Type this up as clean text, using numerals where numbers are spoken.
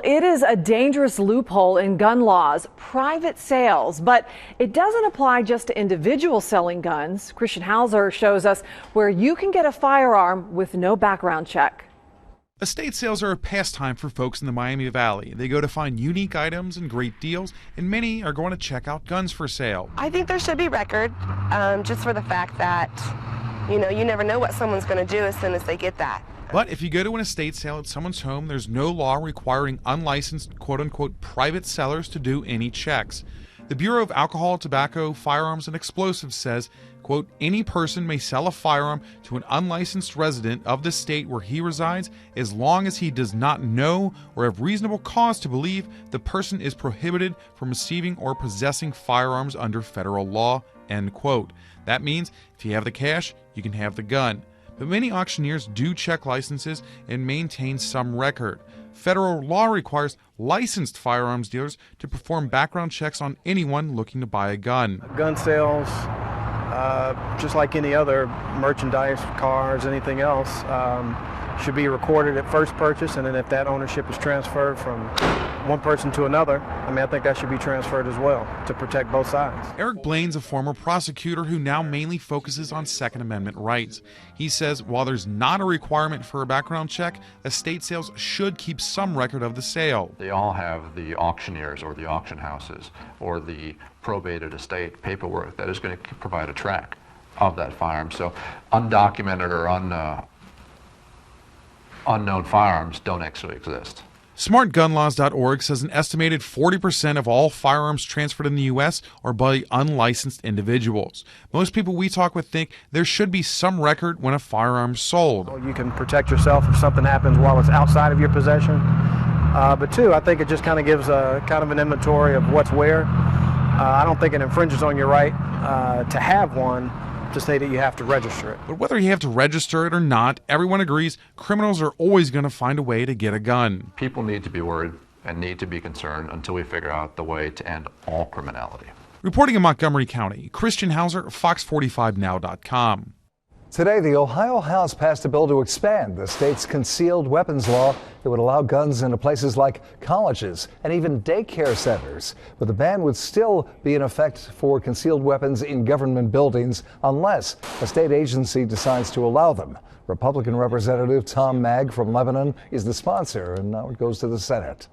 it is a dangerous loophole in gun laws, private sales, but it doesn't apply just to individuals selling guns. Christian Hauser shows us where you can get a firearm with no background check. Estate sales are a pastime for folks in the Miami Valley. They go to find unique items and great deals, and many are going to check out guns for sale. I think there should be record, just for the fact that, you never know what someone's going to do as soon as they get that. But if you go to an estate sale at someone's home, there's no law requiring unlicensed quote-unquote private sellers to do any checks. The Bureau of Alcohol, Tobacco, Firearms, and Explosives says, quote, any person may sell a firearm to an unlicensed resident of the state where he resides as long as he does not know or have reasonable cause to believe the person is prohibited from receiving or possessing firearms under federal law, end quote. That means if you have the cash, you can have the gun. But many auctioneers do check licenses and maintain some record. Federal law requires licensed firearms dealers to perform background checks on anyone looking to buy a gun. Gun sales, just like any other merchandise, cars, anything else, should be recorded at first purchase, and then if that ownership is transferred from one person to another, I think that should be transferred as well to protect both sides. Eric Blaine's a former prosecutor who now mainly focuses on Second Amendment rights. He says while there's not a requirement for a background check, estate sales should keep some record of the sale. They all have the auctioneers or the auction houses or the probated estate paperwork that is going to provide a track of that firearm. So undocumented or unknown firearms don't actually exist. SmartGunLaws.org says an estimated 40% of all firearms transferred in the U.S. are by unlicensed individuals. Most people we talk with think there should be some record when a firearm's sold. You can protect yourself if something happens while it's outside of your possession. But two, I think it just kind of gives a kind of an inventory of what's where. I don't think it infringes on your right to have one, to say that you have to register it. But whether you have to register it or not, everyone agrees criminals are always going to find a way to get a gun. People need to be worried and need to be concerned until we figure out the way to end all criminality. Reporting in Montgomery County, Christian Hauser, Fox45Now.com. Today, the Ohio House passed a bill to expand the state's concealed weapons law that would allow guns into places like colleges and even daycare centers. But the ban would still be in effect for concealed weapons in government buildings unless a state agency decides to allow them. Republican Representative Tom Magg from Lebanon is the sponsor, and now it goes to the Senate.